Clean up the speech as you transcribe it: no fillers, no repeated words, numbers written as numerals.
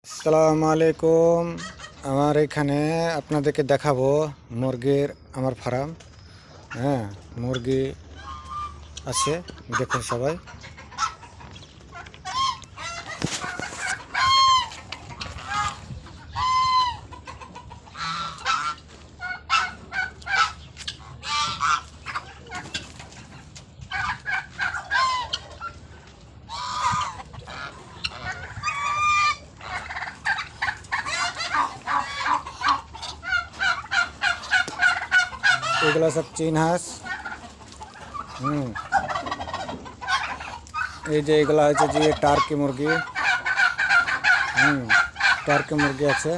আসসালামু আলাইকুম। আমার এখানে আপনাদেরকে দেখাবো মুরগির আমার ফার্ম। হ্যাঁ, মুরগি আছে, দেখুন সবাই। এগুলো সব চীন হাঁস। হুম, এই যে এগুলা হচ্ছে যে টার্কি মুরগি। টার্কি মুরগি আছে।